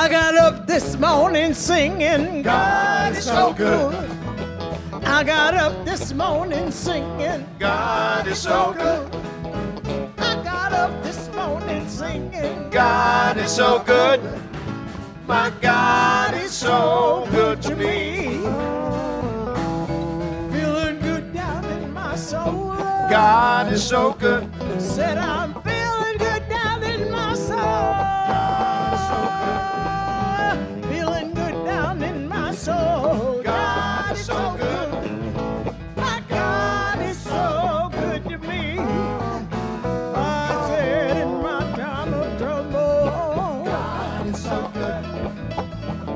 I got up this morning singing, God is so good. I got up this morning singing, God is so good. I got up this morning singing, God is so good. My God is so good to me. feeling good down in my soul. God is so good. Said I'm feeling good down in my soul. Feeling good down in my soul. God is so good. My God is so good to me. I said in my time of trouble. God is so good.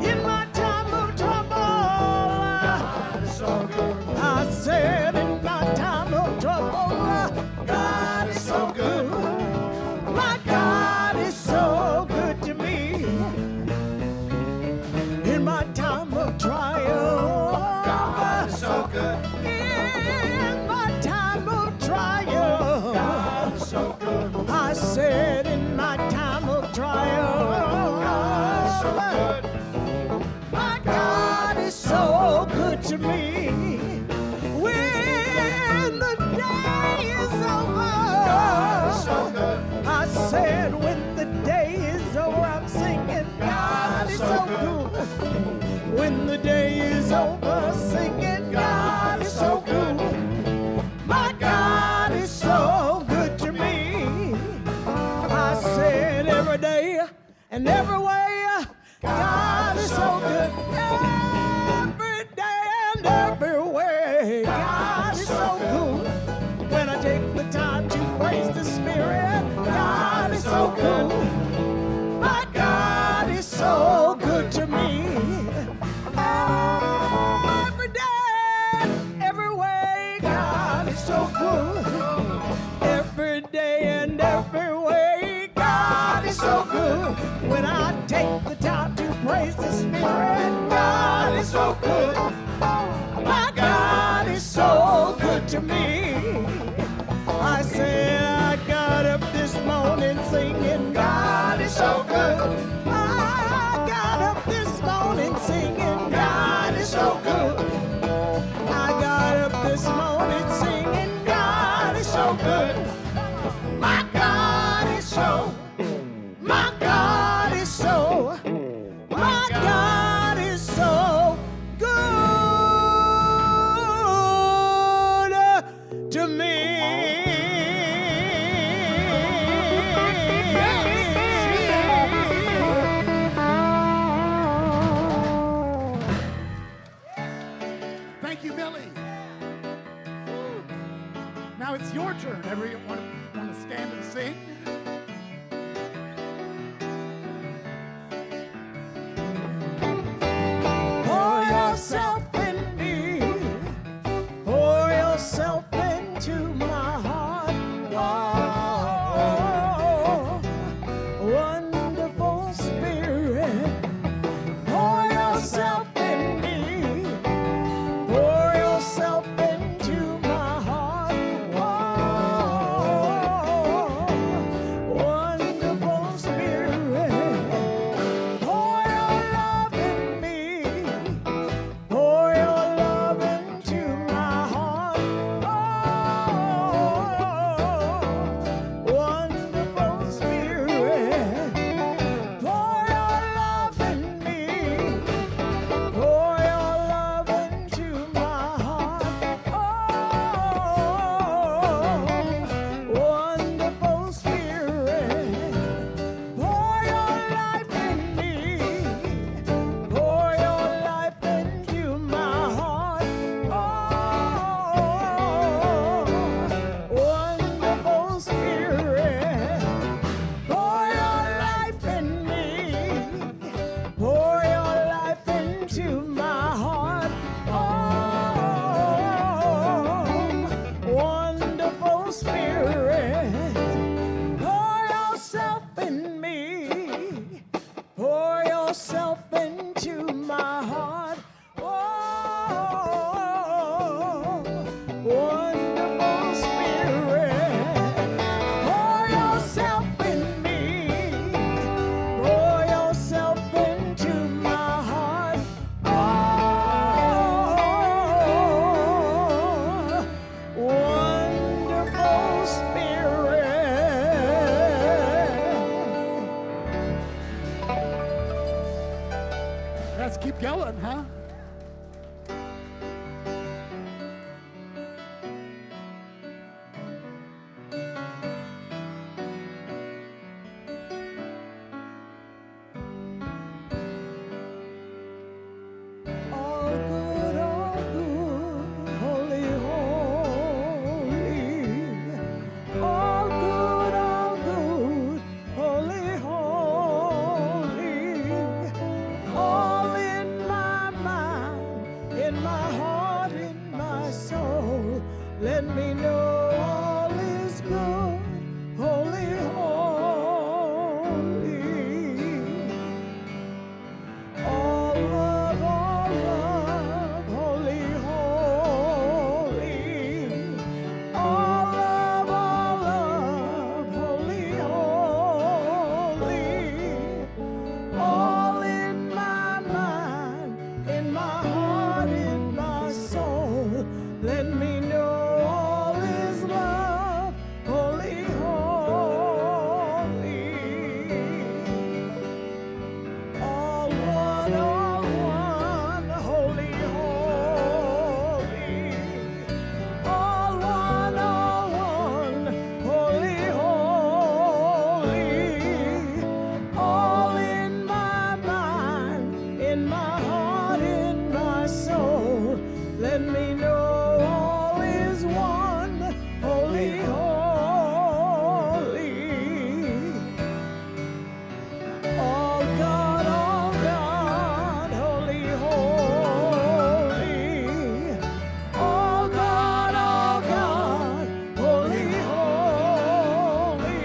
In my time of trouble. God is so good. I said in my time of trouble. God is so good. My God is so good to me. In my time of trial. God is so good. In my time of trial. God is so good. I said in my time of trial. God is so good. My God is so good to me. When the day is over. God is so good. I said when the day is over, I'm singing, God is so good. When the day is over, singing, God is so good. My God is so good to me. I said every day and every way, God is so good. Every day and every way, God is so good. When I take the time to praise the Spirit, God is so good. My God is so good to me. Every day, every way, God is so good. Every day and every way, God is so good. When I take the time to praise the Spirit, God is so good. My God is so good to me. I said I got up this morning singing, God is so good. I got up this morning singing, God is so good. I got up this morning singing, God is so good. My God is so, my God is so, my God is so good to me. Thank you, Millie. Now it's your turn. Everyone want to stand and sing? Pour yourself in me. Pour yourself into my heart. Oh, wonderful Spirit. Pour yourself in me. Pour yourself into my heart. Oh, wonderful Spirit. Pour your love in me. Pour your love into my heart. Oh, wonderful Spirit. Pour your love in me. Pour your love into my heart. Oh, wonderful Spirit. Pour your life in me. Pour your life into my heart. Oh, wonderful Spirit. Pour your life in me. Pour your life into my heart. Oh, wonderful Spirit. Pour yourself in me. Pour yourself into my heart. Oh, wonderful Spirit. Pour yourself in me. Pour yourself in Let's keep going, huh? All good, holy, holy. All good, holy, holy. All in my mind, in my heart, in my soul. Let me know all is good, holy, holy. All love, holy, holy. All love, holy, holy. All in my mind, in my heart, in my soul. Let me know all is love, holy, holy. All one, holy, holy. All one, holy, holy. All in my mind, in my heart, in my soul. Let me know all is one, holy, holy. All God, holy, holy. All God, holy, holy.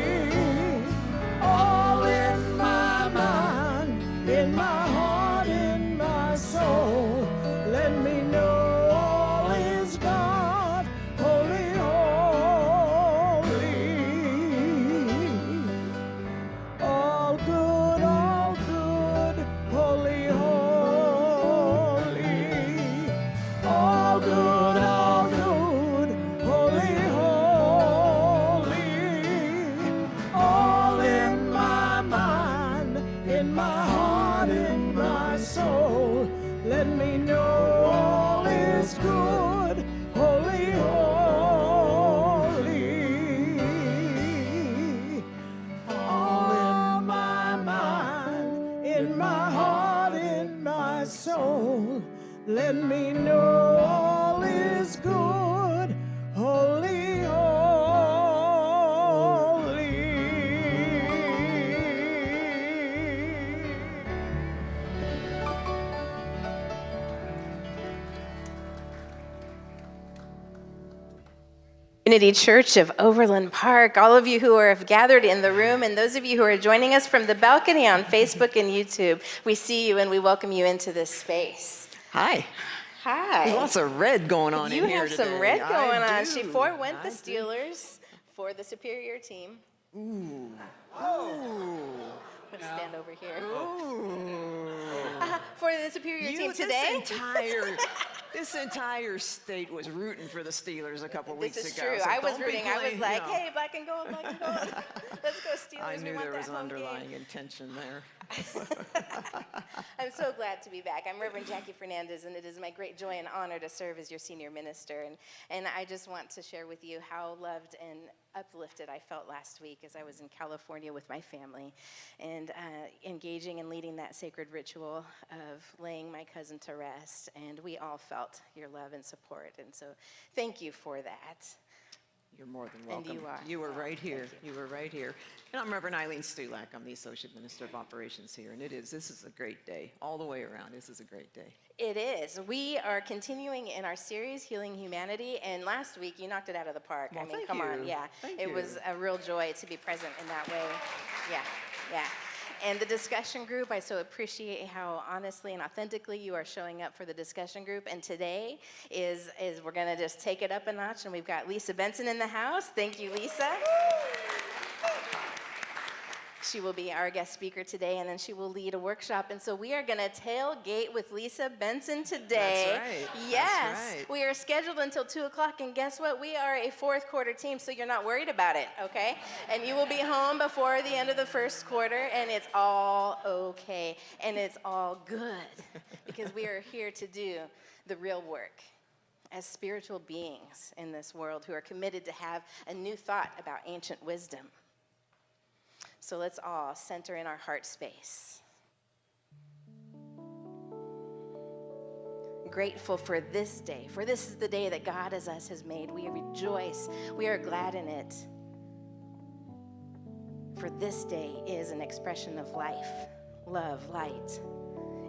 All in my mind, in my heart, in my soul. Let me know all is God, holy, holy. All good, holy, holy. All good, holy, holy. All in my mind, in my heart, in my soul. Let me know all is good, holy, holy. All in my mind, in my heart, in my soul. Let me know all is good, holy, holy. Unity Church of Overland Park, all of you who have gathered in the room, and those of you who are joining us from the balcony on Facebook and YouTube, we see you and we welcome you into this space. Hi. Hi. There's lots of red going on You in here have some today. red going I on. do. She forewent the I do. Steelers for the superior team. Ooh. I'm going to stand over here. Ooh. For the superior team today. This entire state was rooting for the Steelers a couple weeks This is ago. true. so I was don't be rooting. I was playing, like, you know. hey, black and gold, black and gold. Let's go Steelers. I We knew want there that was home underlying game. intention there. I'm so glad to be back. I'm Reverend Jackie Fernandez, and it is my great joy and honor to serve as your senior minister. And I just want to share with you how loved and uplifted I felt last week as I was in California with my family and engaging and leading that sacred ritual of laying my cousin to rest. And we all felt your love and support. And so thank you for that. You're more than And welcome. you are. You were right here. Thank You were right here. And I'm Reverend Eileen Stulak. I'm the Associate Minister of Operations here. And this is a great day. All the way around, this is a great day. It is. We are continuing in our series, Healing Humanity, and last week you knocked it out of the park. Well, I mean, thank come on, you. yeah. Thank It you. was a real joy to be present in that way. Yeah, yeah. And the discussion group, I so appreciate how honestly and authentically you are showing up for the discussion group. And today is we're going to just take it up a notch, and we've got Lisa Benson in the house. Thank you, Lisa. She will be our guest speaker today, and then she will lead a workshop. And so we are going to tailgate with Lisa Benson today. That's right. Yes. That's right. We are scheduled until 2 o'clock, and guess what? We are a fourth quarter team, so you're not worried about it, okay? And you will be home before the end of the first quarter, and it's all okay, and it's all good, because we are here to do the real work as spiritual beings in this world who are committed to have a new thought about ancient wisdom. So let's all center in our heart space. Grateful for this day, for this is the day that God as us has made. We rejoice. We are glad in it. For this day is an expression of life, love, light.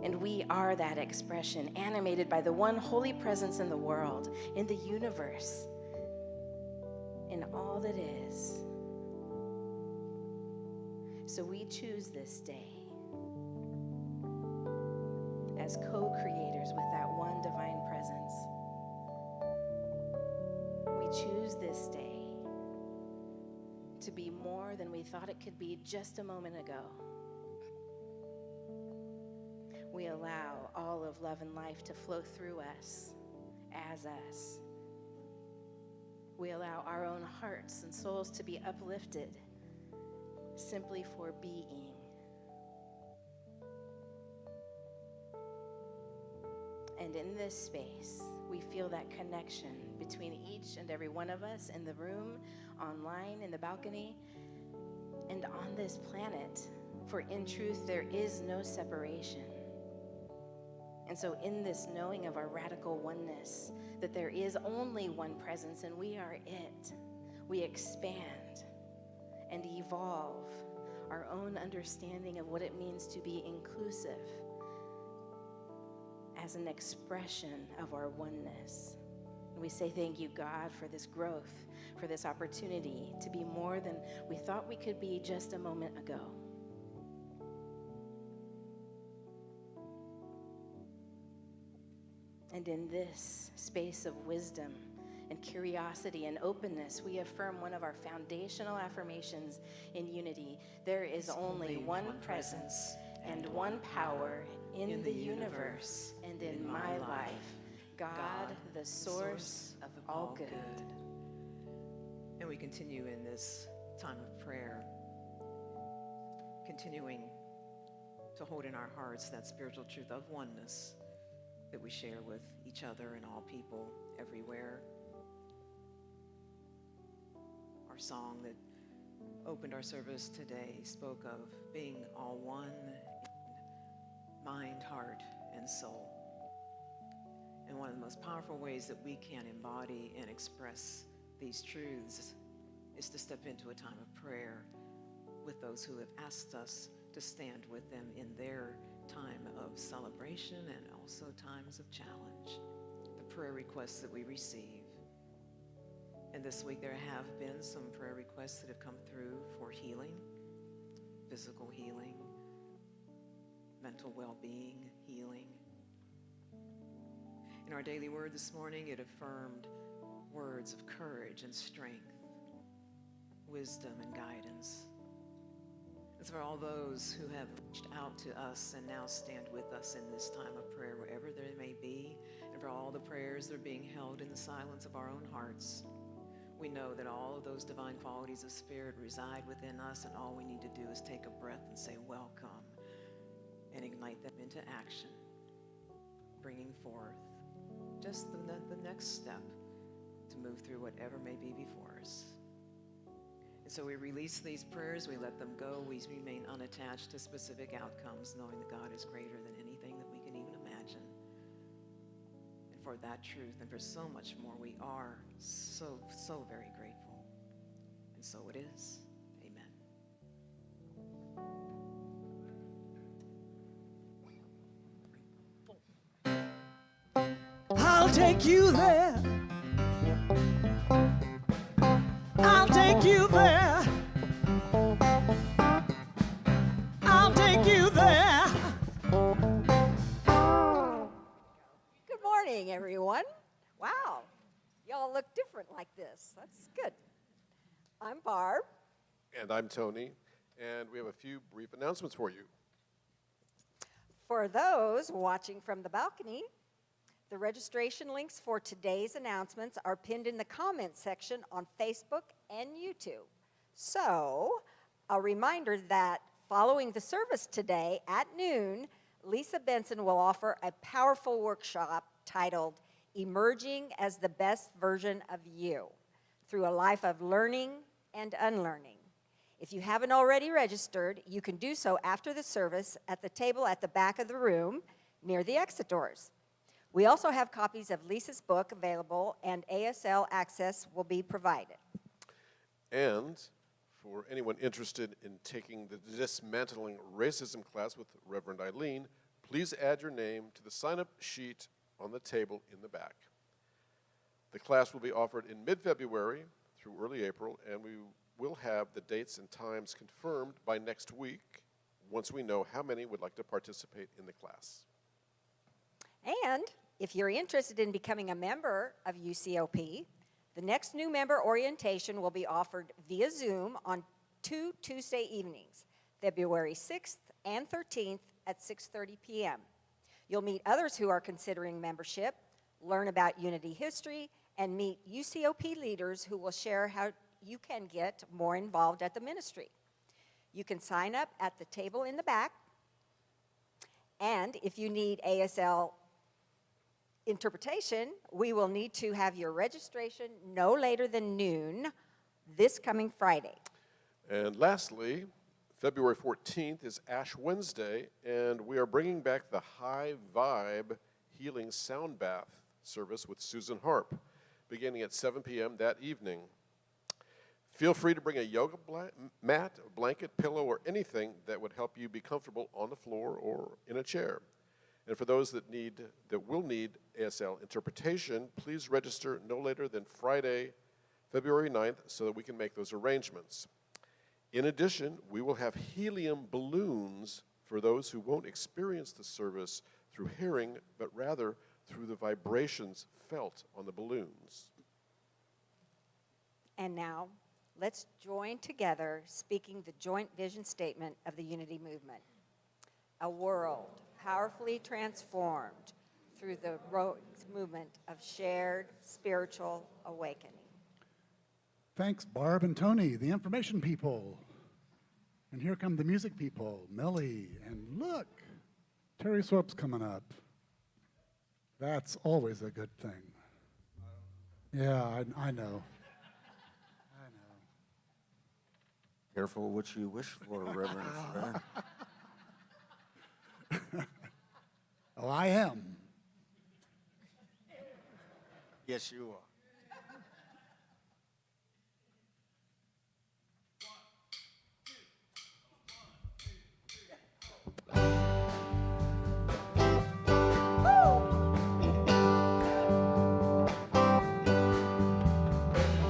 And we are that expression, animated by the one holy presence in the world, in the universe, in all that is. So we choose this day as co-creators with that one divine presence. We choose this day to be more than we thought it could be just a moment ago. We allow all of love and life to flow through us, as us. We allow our own hearts and souls to be uplifted simply for being. And in this space, we feel that connection between each and every one of us in the room, online, in the balcony, and on this planet. For in truth, there is no separation. And so in this knowing of our radical oneness, that there is only one presence and we are it, we expand and evolve our own understanding of what it means to be inclusive as an expression of our oneness. And we say thank you, God, for this growth, for this opportunity to be more than we thought we could be just a moment ago. And in this space of wisdom and curiosity and openness, we affirm one of our foundational affirmations in unity. There is only one presence and one power in the universe and in my life. God, the source of all good. And we continue in this time of prayer, continuing to hold in our hearts that spiritual truth of oneness that we share with each other and all people everywhere. Our song that opened our service today spoke of being all one in mind, heart, and soul. And one of the most powerful ways that we can embody and express these truths is to step into a time of prayer with those who have asked us to stand with them in their time of celebration and also times of challenge, the prayer requests that we receive. And this week there have been some prayer requests that have come through for healing, physical healing, mental well-being, healing. In our daily word this morning, it affirmed words of courage and strength, wisdom and guidance. It's for all those who have reached out to us and now stand with us in this time of prayer, wherever they may be, and for all the prayers that are being held in the silence of our own hearts. We know that all of those divine qualities of spirit reside within us, and all we need to do is take a breath and say, welcome, and ignite them into action, bringing forth just the next step to move through whatever may be before us. And so we release these prayers, we let them go, we remain unattached to specific outcomes, knowing that God is greater than anything that we can even imagine. And for that truth and for so much more, we are so very grateful. And so it is. Amen. I'll take you there. I'll take you there. I'll take you there. Good morning, everyone. Wow, y'all look different like this. That's good. I'm Barb. And I'm Tony. And we have a few brief announcements for you. For those watching from the balcony, the registration links for today's announcements are pinned in the comments section on Facebook and YouTube. So, a reminder that following the service today at noon, Lisa Benson will offer a powerful workshop titled Emerging as the Best Version of You through a life of learning and unlearning. If you haven't already registered, you can do so after the service at the table at the back of the room near the exit doors. We also have copies of Lisa's book available, and ASL access will be provided. And for anyone interested in taking the Dismantling Racism class with Reverend Eileen, please add your name to the sign-up sheet on the table in the back. The class will be offered in mid-February through early April, and we will have the dates and times confirmed by next week once we know how many would like to participate in the class. And if you're interested in becoming a member of UCOP, the next new member orientation will be offered via Zoom on 2 Tuesday evenings, February 6th and 13th at 6:30 p.m. You'll meet others who are considering membership, learn about Unity history, and meet UCOP leaders who will share how you can get more involved at the ministry. You can sign up at the table in the back, and if you need ASL interpretation, we will need to have your registration no later than noon this coming Friday. And lastly, February 14th is Ash Wednesday, and we are bringing back the High Vibe Healing Sound Bath service with Susan Harp, beginning at 7 p.m. that evening. Feel free to bring a yoga mat, a blanket, pillow, or anything that would help you be comfortable on the floor or in a chair. And for those that will need ASL interpretation, please register no later than Friday, February 9th, so that we can make those arrangements. In addition, we will have helium balloons for those who won't experience the service through hearing, but rather through the vibrations felt on the balloons. And now, let's join together speaking the joint vision statement of the Unity Movement. A world powerfully transformed through the movement of shared spiritual awakening. Thanks, Barb and Tony, the information people. And here come the music people, Melly, and look, Terry Swarp's coming up. That's always a good thing. Yeah, I know. Careful what you wish for, Reverend Fred. Oh, I am. Yes, you are.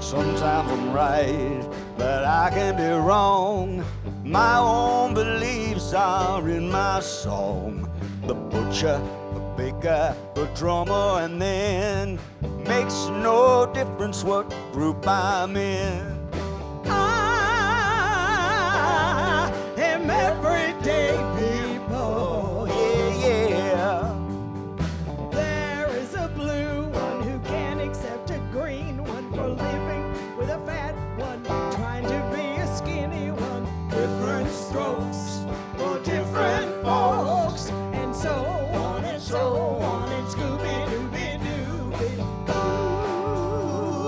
Sometimes I'm right, but I can be wrong. My own beliefs are in my song. The butcher, the baker, the drummer, and then makes no difference what group I'm in. I am everyday people, yeah. There is a blue one who can't accept a green one for living with a fat one, trying to be a skinny one. Different strokes for different folks, and so on and so on, and Scooby-Dooby-Dooby.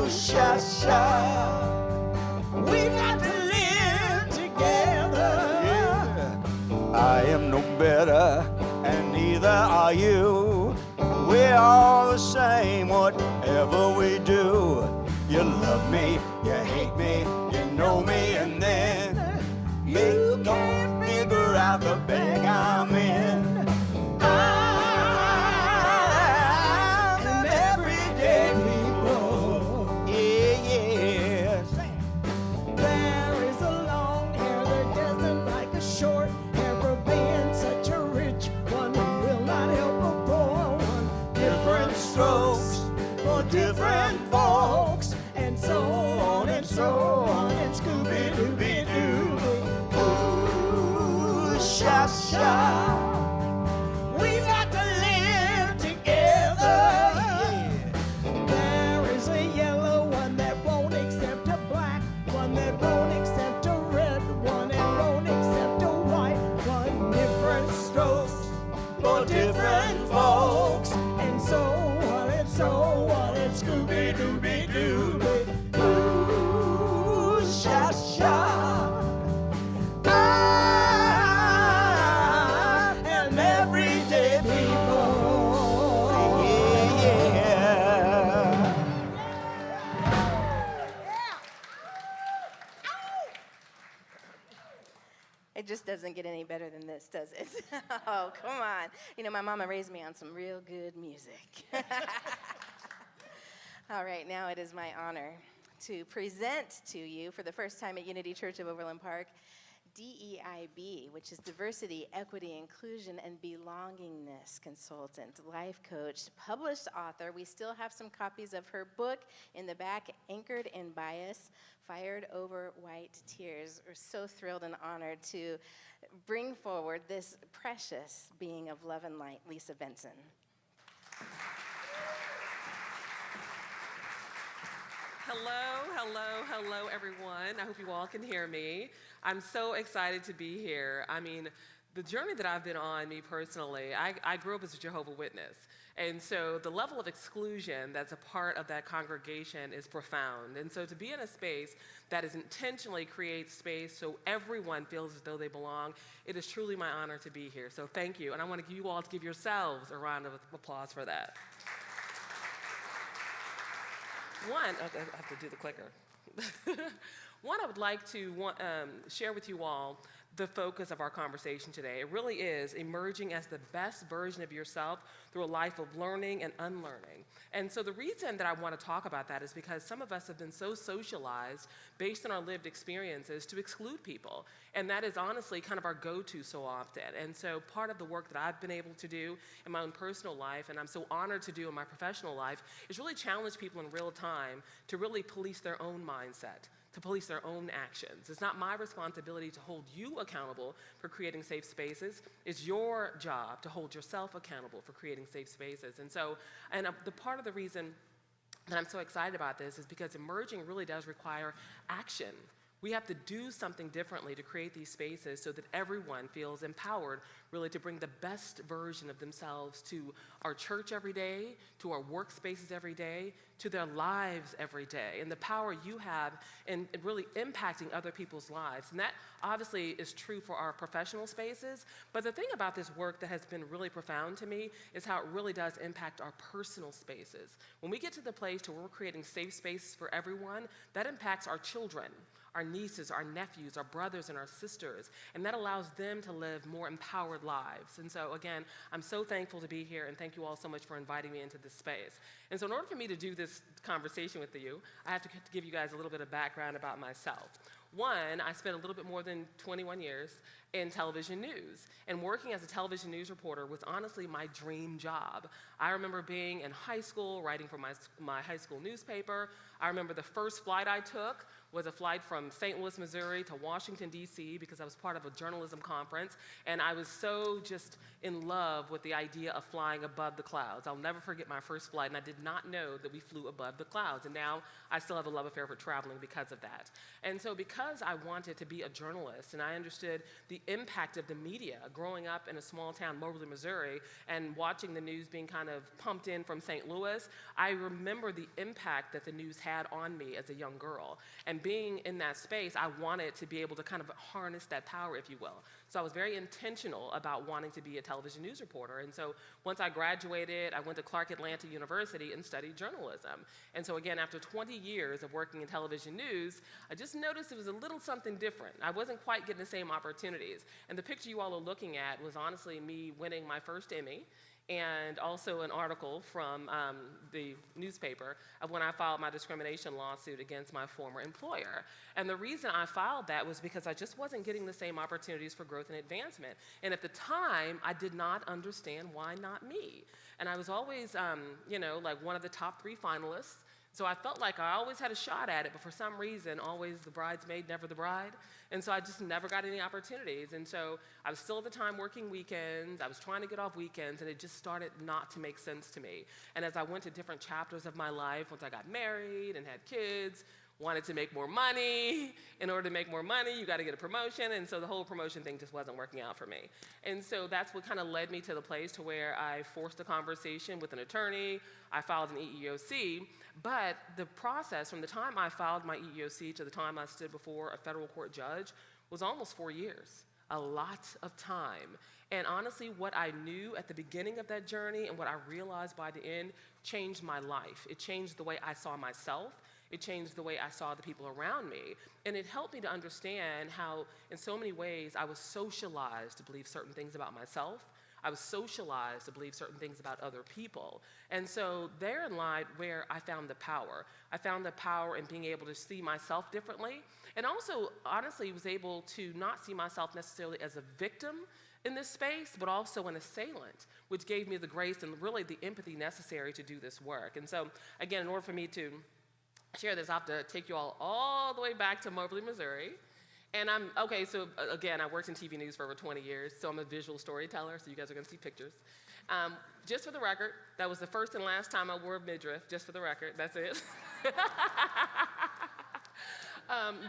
Ooh, sha-sha. We've got to live together. Yeah. I am no better, and neither are you. We're all the same, whatever we do. You love me, you hate me, you know me, and then you can't figure out the bag I'm in. I'm everyday people, yeah. There is a long hair that doesn't like a short hair for being such a rich one who will not help a poor one. Different strokes for different folks, and so on and so on, and Scooby-Dooby-Doo. for different folks. And so what it's Scooby-Dooby-Dooby. Ooh, sha-sha. I am everyday people. Yeah. It just doesn't get any better than this, does it? Oh, come on. You know, my mama raised me on some real good music. All right, now it is my honor to present to you for the first time at Unity Church of Overland Park, DEIB, which is Diversity, Equity, Inclusion, and Belongingness Consultant, life coach, published author. We still have some copies of her book in the back, Anchored in Bias, Fired Over White Tears. We're so thrilled and honored to bring forward this precious being of love and light, Lisa Benson. Hello, everyone. I hope you all can hear me. I'm so excited to be here. I mean, the journey that I've been on, me personally, I grew up as a Jehovah's Witness. And so the level of exclusion that's a part of that congregation is profound. And so to be in a space that is intentionally creates space so everyone feels as though they belong, it is truly my honor to be here. So thank you. And I want you all to give yourselves a round of applause for that. One, I have to do the clicker. One, I would like to share with you all the focus of our conversation today. It really is emerging as the best version of yourself through a life of learning and unlearning. And so the reason that I want to talk about that is because some of us have been so socialized based on our lived experiences to exclude people. And that is honestly kind of our go-to so often. And so part of the work that I've been able to do in my own personal life, and I'm so honored to do in my professional life, is really challenge people in real time to really police their own mindset, to police their own actions. It's not my responsibility to hold you accountable for creating safe spaces. It's your job to hold yourself accountable for creating safe spaces. And so, the part of the reason that I'm so excited about this is because emerging really does require action. We have to do something differently to create these spaces so that everyone feels empowered really to bring the best version of themselves to our church every day, to our workspaces every day, to their lives every day, and the power you have in really impacting other people's lives. And that obviously is true for our professional spaces, but the thing about this work that has been really profound to me is how it really does impact our personal spaces. When we get to the place where we're creating safe spaces for everyone, that impacts our children, our nieces, our nephews, our brothers, and our sisters, and that allows them to live more empowered lives. And so again, I'm so thankful to be here, and thank you all so much for inviting me into this space. And so in order for me to do this conversation with you, I have to give you guys a little bit of background about myself. One, I spent a little bit more than 21 years in television news, and working as a television news reporter was honestly my dream job. I remember being in high school, writing for my high school newspaper. I remember the first flight I took was a flight from St. Louis, Missouri to Washington, D.C., because I was part of a journalism conference, and I was so just in love with the idea of flying above the clouds. I'll never forget my first flight, and I did not know that we flew above the clouds, and now I still have a love affair for traveling because of that. And so because I wanted to be a journalist, and I understood the impact of the media, growing up in a small town, Moberly, Missouri, and watching the news being kind of pumped in from St. Louis, I remember the impact that the news had on me as a young girl. And being in that space, I wanted to be able to kind of harness that power, if you will. So I was very intentional about wanting to be a television news reporter. And so once I graduated, I went to Clark Atlanta University and studied journalism. And so again, after 20 years of working in television news, I just noticed it was a little something different. I wasn't quite getting the same opportunities. And the picture you all are looking at was honestly me winning my first Emmy, and also an article from the newspaper of when I filed my discrimination lawsuit against my former employer. And the reason I filed that was because I just wasn't getting the same opportunities for growth and advancement. And at the time, I did not understand why not me. And I was always, like one of the top 3 finalists. So I felt like I always had a shot at it, but for some reason, always the bridesmaid, never the bride. And so I just never got any opportunities. And so I was still at the time working weekends. I was trying to get off weekends, and it just started not to make sense to me. And as I went to different chapters of my life, once I got married and had kids, wanted to make more money. In order to make more money, you got to get a promotion, and so the whole promotion thing just wasn't working out for me. And so that's what kind of led me to the place to where I forced a conversation with an attorney. I filed an EEOC, but the process from the time I filed my EEOC to the time I stood before a federal court judge was almost 4 years. A lot of time. And honestly, what I knew at the beginning of that journey and what I realized by the end changed my life. It changed the way I saw myself. It changed the way I saw the people around me. And it helped me to understand how, in so many ways, I was socialized to believe certain things about myself. I was socialized to believe certain things about other people. And so therein lied where I found the power. I found the power in being able to see myself differently, and also, honestly, was able to not see myself necessarily as a victim in this space, but also an assailant, which gave me the grace and really the empathy necessary to do this work. And so, again, in order for me to share this, I have to take you all the way back to Moberly, Missouri. And so again, I worked in TV news for over 20 years, so I'm a visual storyteller, so you guys are gonna see pictures. Just for the record, that was the first and last time I wore a midriff, just for the record, that's it.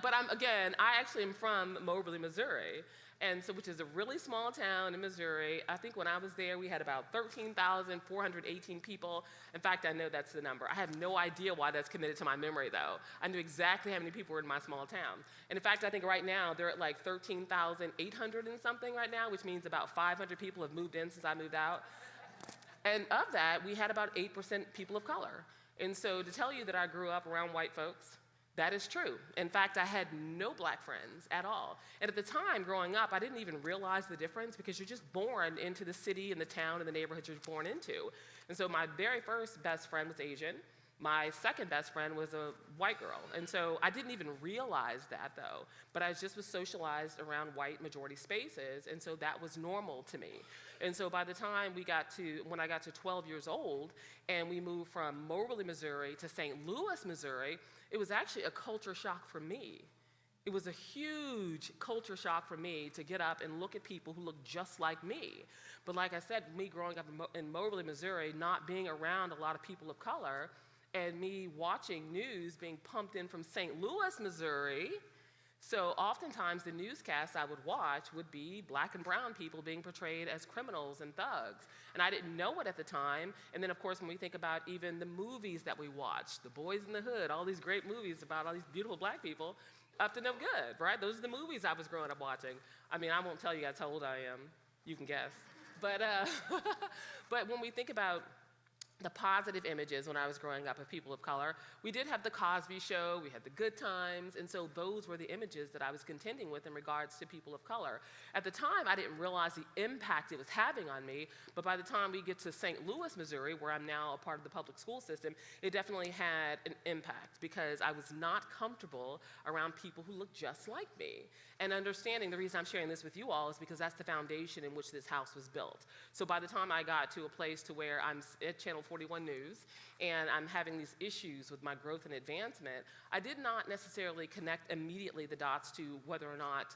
But I actually am from Moberly, Missouri, and so which is a really small town in Missouri. I think when I was there, we had about 13,418 people. In fact, I know that's the number. I have no idea why that's committed to my memory, though. I knew exactly how many people were in my small town. And in fact, I think right now, they're at like 13,800 and something right now, which means about 500 people have moved in since I moved out. And of that, we had about 8% people of color. And so to tell you that I grew up around white folks, that is true. In fact, I had no black friends at all. And at the time, growing up, I didn't even realize the difference because you're just born into the city and the town and the neighborhood you're born into. And so my very first best friend was Asian. My second best friend was a white girl. And so I didn't even realize that, though. But I just was socialized around white majority spaces, and so that was normal to me. And so by the time when I got to 12 years old, and we moved from Moberly, Missouri to St. Louis, Missouri, it was actually a culture shock for me. It was a huge culture shock for me to get up and look at people who looked just like me. But like I said, me growing up in Moberly, Missouri, not being around a lot of people of color, and me watching news being pumped in from St. Louis, Missouri. So oftentimes the newscasts I would watch would be black and brown people being portrayed as criminals and thugs. And I didn't know it at the time. And then of course, when we think about even the movies that we watched, The Boys in the Hood, all these great movies about all these beautiful black people, up to no good, right? Those are the movies I was growing up watching. I mean, I won't tell you guys how old I am. You can guess. But, but when we think about the positive images when I was growing up of people of color, we did have the Cosby Show, we had the Good Times, and so those were the images that I was contending with in regards to people of color. At the time, I didn't realize the impact it was having on me, but by the time we get to St. Louis, Missouri, where I'm now a part of the public school system, it definitely had an impact because I was not comfortable around people who looked just like me. And understanding the reason I'm sharing this with you all is because that's the foundation in which this house was built. So by the time I got to a place to where I'm at Channel 41 News, and I'm having these issues with my growth and advancement, I did not necessarily connect immediately the dots to whether or not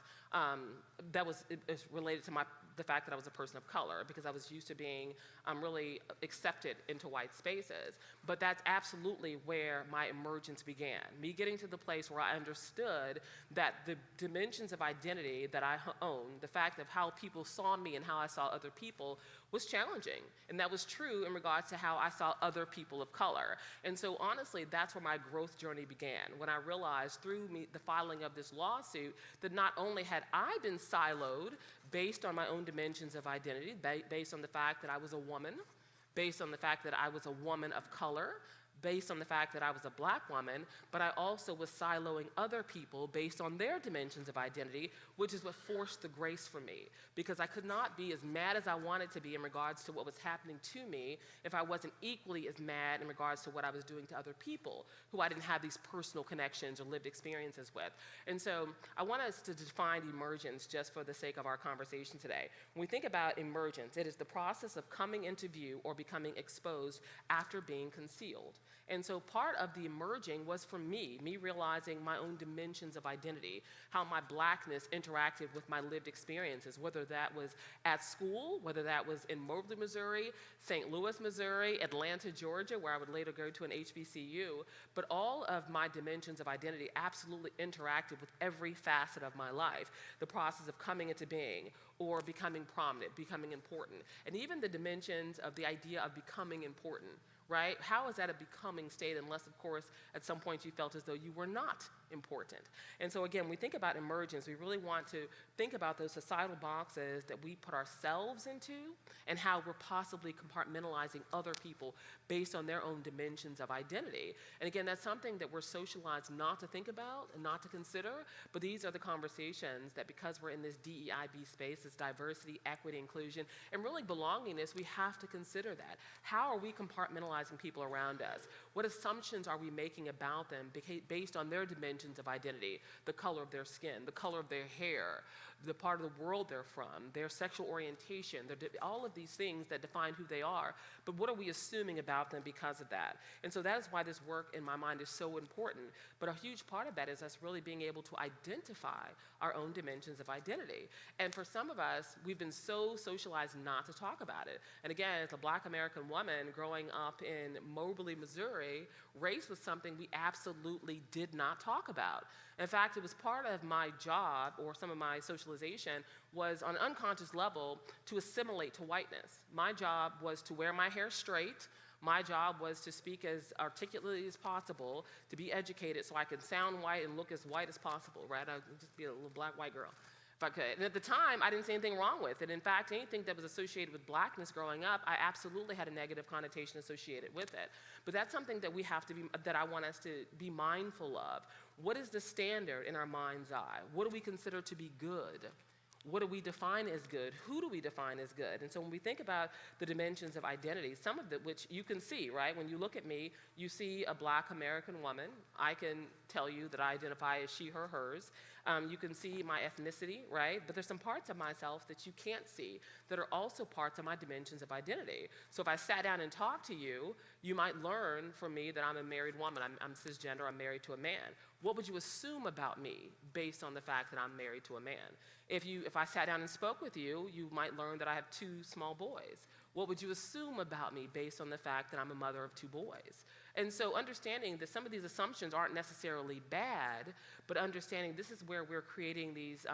that was related to the fact that I was a person of color, because I was used to being really accepted into white spaces. But that's absolutely where my emergence began. Me getting to the place where I understood that the dimensions of identity that I own, the fact of how people saw me and how I saw other people, was challenging. And that was true in regards to how I saw other people of color. And so honestly, that's where my growth journey began, when I realized through the filing of this lawsuit that not only had I been siloed based on my own dimensions of identity, based on the fact that I was a woman, based on the fact that I was a woman of color, based on the fact that I was a black woman, but I also was siloing other people based on their dimensions of identity, which is what forced the grace for me, because I could not be as mad as I wanted to be in regards to what was happening to me if I wasn't equally as mad in regards to what I was doing to other people who I didn't have these personal connections or lived experiences with. And so I want us to define emergence just for the sake of our conversation today. When we think about emergence, it is the process of coming into view or becoming exposed after being concealed. And so part of the emerging was for me realizing my own dimensions of identity, how my blackness interacted with my lived experiences, whether that was at school, whether that was in Moberly, Missouri, St. Louis, Missouri, Atlanta, Georgia, where I would later go to an HBCU. But all of my dimensions of identity absolutely interacted with every facet of my life. The process of coming into being, or becoming prominent, becoming important, and even the dimensions of the idea of becoming important. Right? How is that a becoming state unless, of course, at some point you felt as though you were not important? And so again, we think about emergence, we really want to think about those societal boxes that we put ourselves into and how we're possibly compartmentalizing other people based on their own dimensions of identity. And again, that's something that we're socialized not to think about and not to consider, but these are the conversations that, because we're in this DEIB space, this diversity, equity, inclusion, and really belongingness, we have to consider that. How are we compartmentalizing people around us? What assumptions are we making about them based on their dimensions of identity, the color of their skin, the color of their hair, the part of the world they're from, their sexual orientation, all of these things that define who they are, but what are we assuming about them because of that? And so that is why this work in my mind is so important, but a huge part of that is us really being able to identify our own dimensions of identity. And for some of us, we've been so socialized not to talk about it. And again, as a Black American woman growing up in Moberly, Missouri, race was something we absolutely did not talk about. In fact, it was part of my job, or some of my socialization, was on an unconscious level to assimilate to whiteness. My job was to wear my hair straight. My job was to speak as articulately as possible, to be educated so I could sound white and look as white as possible, right? I'd just be a little black white girl, if I could. And at the time, I didn't see anything wrong with it. In fact, anything that was associated with blackness growing up, I absolutely had a negative connotation associated with it. But that's something that we have to be, that I want us to be mindful of. What is the standard in our mind's eye? What do we consider to be good? What do we define as good? Who do we define as good? And so when we think about the dimensions of identity, some of it which you can see, right? When you look at me, you see a Black American woman. I can tell you that I identify as she, her, hers. You can see my ethnicity, right? But there's some parts of myself that you can't see that are also parts of my dimensions of identity. So if I sat down and talked to you, you might learn from me that I'm a married woman. I'm cisgender, I'm married to a man. What would you assume about me based on the fact that I'm married to a man? If I sat down and spoke with you, you might learn that I have 2 small boys. What would you assume about me based on the fact that I'm a mother of 2 boys? And so understanding that some of these assumptions aren't necessarily bad, but understanding this is where we're creating these,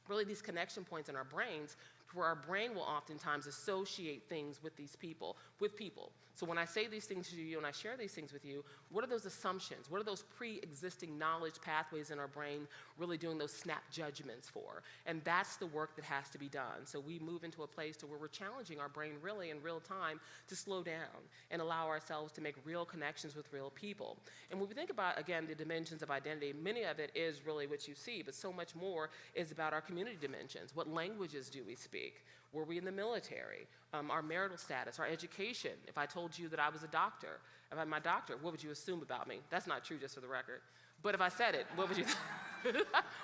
really these connection points in our brains, where our brain will oftentimes associate things with these people, with people. So when I say these things to you and I share these things with you, what are those assumptions? What are those pre-existing knowledge pathways in our brain really doing those snap judgments for? And that's the work that has to be done. So we move into a place to where we're challenging our brain really in real time to slow down and allow ourselves to make real connections with real people. And when we think about, again, the dimensions of identity, many of it is really what you see, but so much more is about our community dimensions. What languages do we speak? Were we in the military? Our marital status, our education. If I told you that I was a doctor, if I'm my doctor, what would you assume about me? That's not true, just for the record. But if I said it, what would you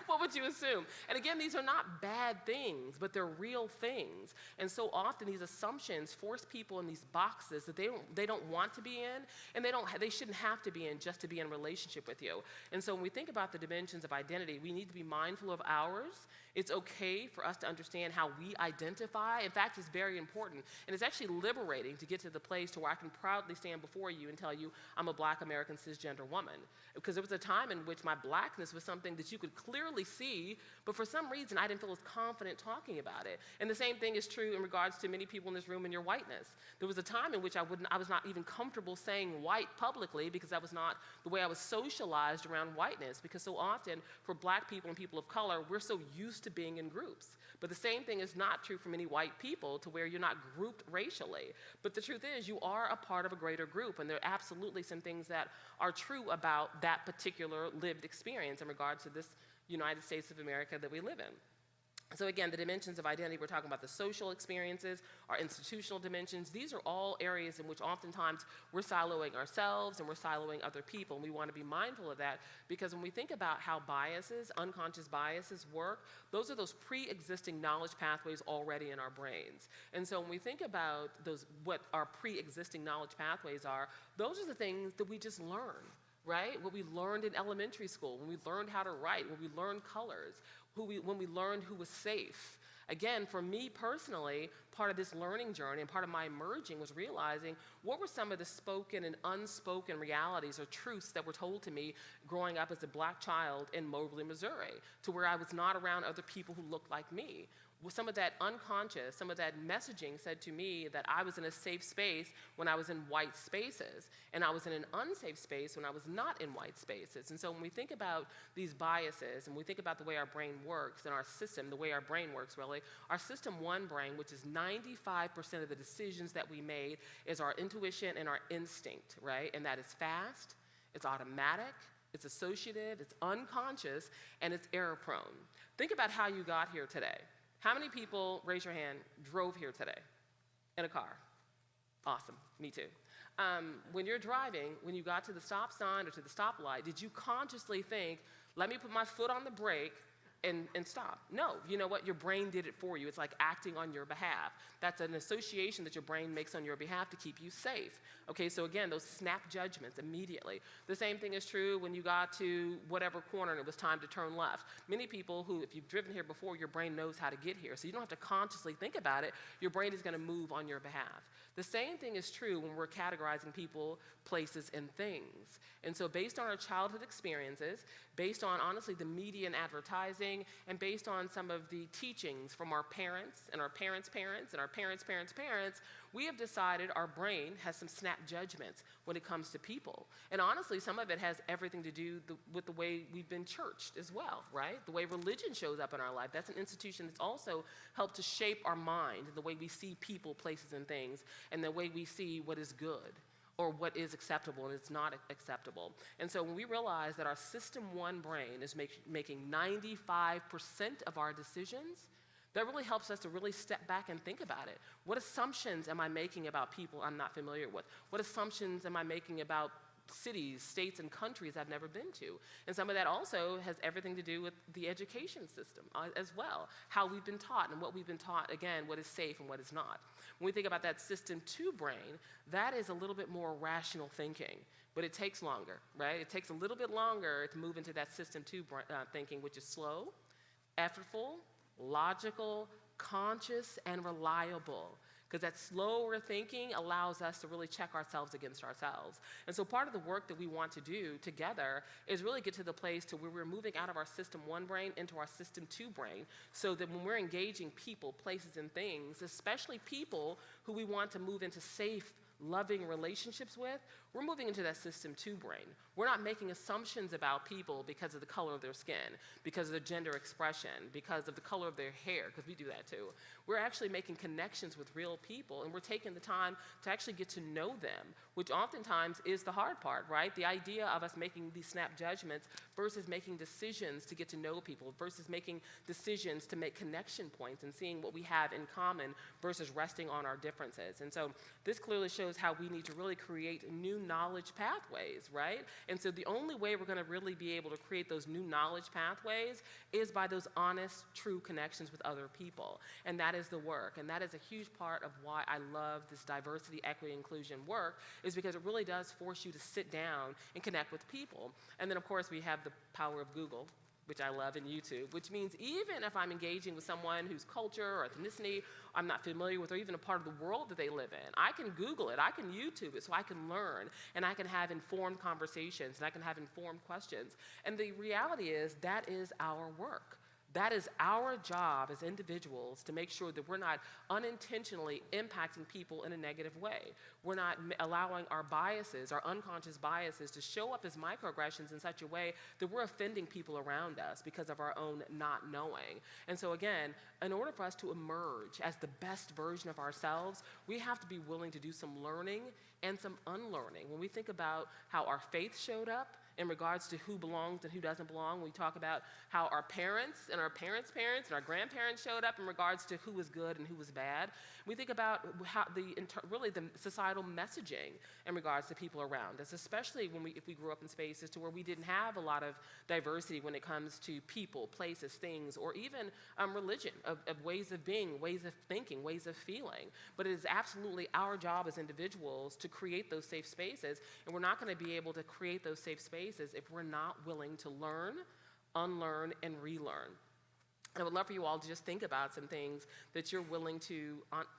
what would you assume? And again, these are not bad things, but they're real things. And so often these assumptions force people in these boxes that they don't want to be in, and they shouldn't have to be in just to be in relationship with you. And so when we think about the dimensions of identity, we need to be mindful of ours. It's okay for us to understand how we identify. In fact, it's very important. And it's actually liberating to get to the place to where I can proudly stand before you and tell you I'm a Black American cisgender woman. Because there was a time in which my blackness was something that you could clearly see, but for some reason I didn't feel as confident talking about it. And the same thing is true in regards to many people in this room and your whiteness. There was a time in which I was not even comfortable saying white publicly because that was not the way I was socialized around whiteness. Because so often for Black people and people of color, we're so used to being in groups. But the same thing is not true for many white people to where you're not grouped racially. But the truth is you are a part of a greater group, and there are absolutely some things that are true about that particular lived experience in regards to this United States of America that we live in. So again, the dimensions of identity, we're talking about the social experiences, our institutional dimensions. These are all areas in which oftentimes we're siloing ourselves and we're siloing other people. And we want to be mindful of that because when we think about how biases, unconscious biases work, those are those pre-existing knowledge pathways already in our brains. And so when we think about those, what our pre-existing knowledge pathways are, those are the things that we just learn. Right? What we learned in elementary school, when we learned how to write, when we learned colors, when we learned who was safe. Again, for me personally, part of this learning journey and part of my emerging was realizing what were some of the spoken and unspoken realities or truths that were told to me growing up as a black child in Moberly, Missouri, to where I was not around other people who looked like me. Some of that unconscious, some of that messaging said to me that I was in a safe space when I was in white spaces, and I was in an unsafe space when I was not in white spaces. And so when we think about these biases, and we think about the way our brain works and our system, the way our brain works really, our system 1 brain, which is 95% of the decisions that we made, is our intuition and our instinct, right? And that is fast, it's automatic, it's associative, it's unconscious, and it's error prone. Think about how you got here today. How many people, raise your hand, drove here today in a car? Awesome, me too. When you're driving, when you got to the stop sign or to the stoplight, did you consciously think, let me put my foot on the brake and stop? No, you know what? Your brain did it for you. It's like acting on your behalf. That's an association that your brain makes on your behalf to keep you safe. Okay, so again, those snap judgments immediately. The same thing is true when you got to whatever corner and it was time to turn left. Many people who, if you've driven here before, your brain knows how to get here. So you don't have to consciously think about it. Your brain is going to move on your behalf. The same thing is true when we're categorizing people, places, and things. And so based on our childhood experiences, based on, honestly, the media and advertising, and based on some of the teachings from our parents and our parents' parents and our parents' parents' parents, we have decided our brain has some snap judgments when it comes to people. And honestly, some of it has everything to do with the way we've been churched as well, right? The way religion shows up in our life. That's an institution that's also helped to shape our mind, the way we see people, places, and things, and the way we see what is good or what is acceptable and it's not acceptable. And so when we realize that our system 1 brain is making 95% of our decisions, that really helps us to really step back and think about it. What assumptions am I making about people I'm not familiar with? What assumptions am I making about cities, states, and countries I've never been to? And some of that also has everything to do with the education system as well, how we've been taught and what we've been taught, again, what is safe and what is not. When we think about that system 2 brain, that is a little bit more rational thinking, but it takes longer, right? It takes a little bit longer to move into that system 2 thinking, which is slow, effortful, logical, conscious, and reliable. Because that slower thinking allows us to really check ourselves against ourselves. And so part of the work that we want to do together is really get to the place to where we're moving out of our system 1 brain into our system 2 brain, so that when we're engaging people, places, and things, especially people who we want to move into safe, loving relationships with, we're moving into that system 2 brain. We're not making assumptions about people because of the color of their skin, because of their gender expression, because of the color of their hair, because we do that too. We're actually making connections with real people, and we're taking the time to actually get to know them, which oftentimes is the hard part, right? The idea of us making these snap judgments versus making decisions to get to know people, versus making decisions to make connection points and seeing what we have in common versus resting on our differences. And so this clearly shows how we need to really create new knowledge pathways, right? And so the only way we're going to really be able to create those new knowledge pathways is by those honest, true connections with other people. And that is the work. And that is a huge part of why I love this diversity, equity, inclusion work, is because it really does force you to sit down and connect with people. And then, of course, we have the power of Google, which I love, in YouTube, which means even if I'm engaging with someone whose culture or ethnicity I'm not familiar with, or even a part of the world that they live in, I can Google it, I can YouTube it, so I can learn, and I can have informed conversations, and I can have informed questions. And the reality is that is our work. That is our job as individuals, to make sure that we're not unintentionally impacting people in a negative way. We're not allowing our biases, our unconscious biases, to show up as microaggressions in such a way that we're offending people around us because of our own not knowing. And so again, in order for us to emerge as the best version of ourselves, we have to be willing to do some learning and some unlearning. When we think about how our faith showed up in regards to who belongs and who doesn't belong. We talk about how our parents and our parents' parents and our grandparents showed up in regards to who was good and who was bad. We think about how really the societal messaging in regards to people around us, especially if we grew up in spaces to where we didn't have a lot of diversity when it comes to people, places, things, or even religion, of ways of being, ways of thinking, ways of feeling. But it is absolutely our job as individuals to create those safe spaces, and we're not going to be able to create those safe spaces if we're not willing to learn, unlearn, and relearn. I would love for you all to just think about some things that you're willing to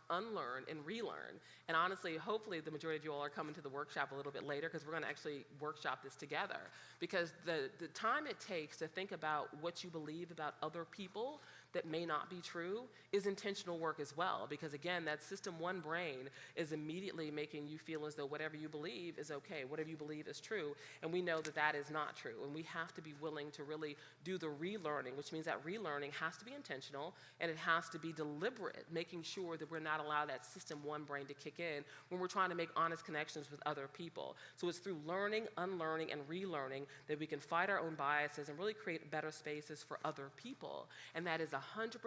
unlearn and relearn. And honestly, hopefully the majority of you all are coming to the workshop a little bit later, because we're going to actually workshop this together. Because the time it takes to think about what you believe about other people that may not be true is intentional work as well. Because again, that system one brain is immediately making you feel as though whatever you believe is okay, whatever you believe is true. And we know that that is not true. And we have to be willing to really do the relearning, which means that relearning has to be intentional and it has to be deliberate, making sure that we're not allowing that system one brain to kick in when we're trying to make honest connections with other people. So it's through learning, unlearning, and relearning that we can fight our own biases and really create better spaces for other people. And that is 100%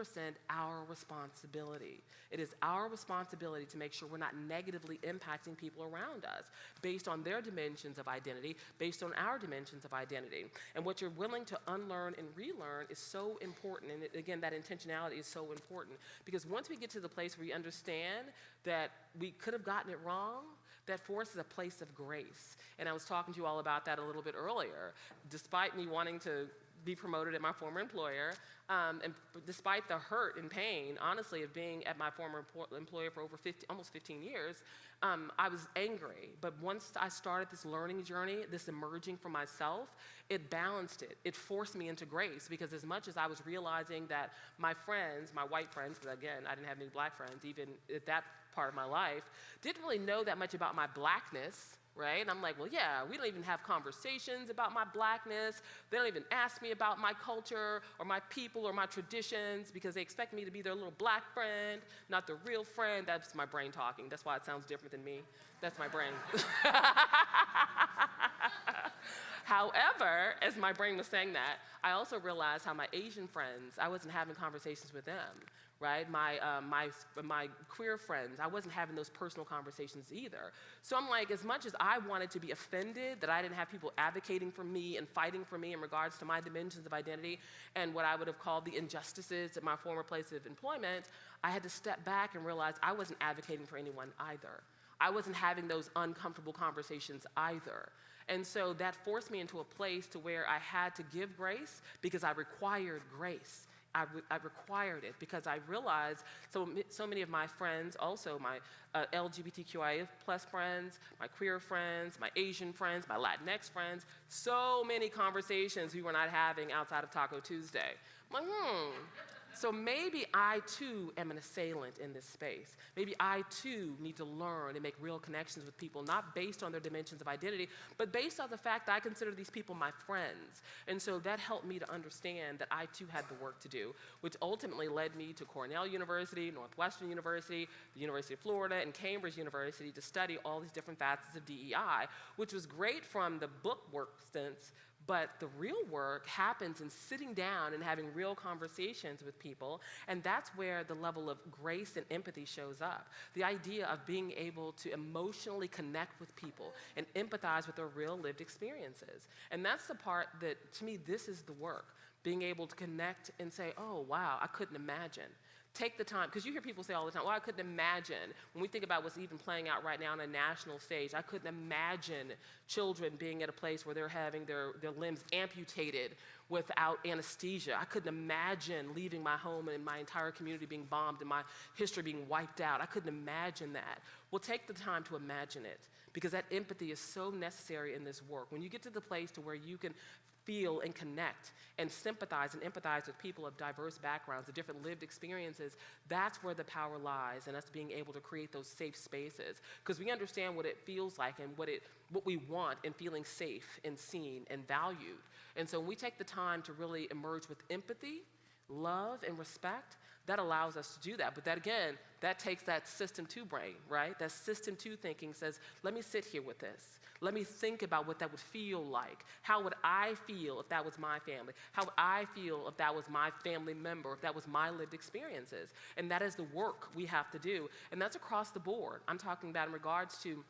our responsibility. It is our responsibility to make sure we're not negatively impacting people around us based on their dimensions of identity, based on our dimensions of identity. And what you're willing to unlearn and relearn is so important. And again, that intentionality is so important, because once we get to the place where we understand that we could have gotten it wrong, that forces a place of grace. And I was talking to you all about that a little bit earlier. Despite me wanting to be promoted at my former employer, and despite the hurt and pain, honestly, of being at my former employer for over almost 15 years, I was angry. But once I started this learning journey, this emerging for myself, it balanced it. It forced me into grace, because as much as I was realizing that my friends, my white friends, because again, I didn't have any black friends, even at that part of my life, didn't really know that much about my blackness, right? And I'm like, well, yeah, we don't even have conversations about my blackness. They don't even ask me about my culture or my people or my traditions, because they expect me to be their little black friend, not the real friend. That's my brain talking. That's why it sounds different than me. That's my brain. However, as my brain was saying that, I also realized how my Asian friends, I wasn't having conversations with them, right? My queer friends, I wasn't having those personal conversations either. So I'm like, as much as I wanted to be offended that I didn't have people advocating for me and fighting for me in regards to my dimensions of identity and what I would have called the injustices at my former place of employment, I had to step back and realize I wasn't advocating for anyone either. I wasn't having those uncomfortable conversations either. And so that forced me into a place to where I had to give grace, because I required grace. I required it, because I realized so many of my friends, also my LGBTQIA plus friends, my queer friends, my Asian friends, my Latinx friends, so many conversations we were not having outside of Taco Tuesday. I'm like, So maybe I too am an assailant in this space. Maybe I too need to learn and make real connections with people, not based on their dimensions of identity, but based on the fact that I consider these people my friends. And so that helped me to understand that I too had the work to do, which ultimately led me to Cornell University, Northwestern University, the University of Florida, and Cambridge University to study all these different facets of DEI, which was great from the book work sense. But the real work happens in sitting down and having real conversations with people, and that's where the level of grace and empathy shows up. The idea of being able to emotionally connect with people and empathize with their real lived experiences. And that's the part that, to me, this is the work. Being able to connect and say, oh, wow, I couldn't imagine. Take the time, because you hear people say all the time, well, I couldn't imagine. When we think about what's even playing out right now on a national stage, I couldn't imagine children being at a place where they're having their limbs amputated without anesthesia. I couldn't imagine leaving my home and my entire community being bombed and my history being wiped out. I couldn't imagine that. Well, take the time to imagine it, because that empathy is so necessary in this work. When you get to the place to where you can feel and connect and sympathize and empathize with people of diverse backgrounds, of different lived experiences, that's where the power lies, and us being able to create those safe spaces. Because we understand what it feels like and what we want in feeling safe and seen and valued. And so when we take the time to really emerge with empathy, love, and respect, that allows us to do that. But that, again, that takes that system two brain, right? That system two thinking says, let me sit here with this. Let me think about what that would feel like. How would I feel if that was my family? How would I feel if that was my family member, if that was my lived experiences? And that is the work we have to do. And that's across the board. I'm talking about in regards to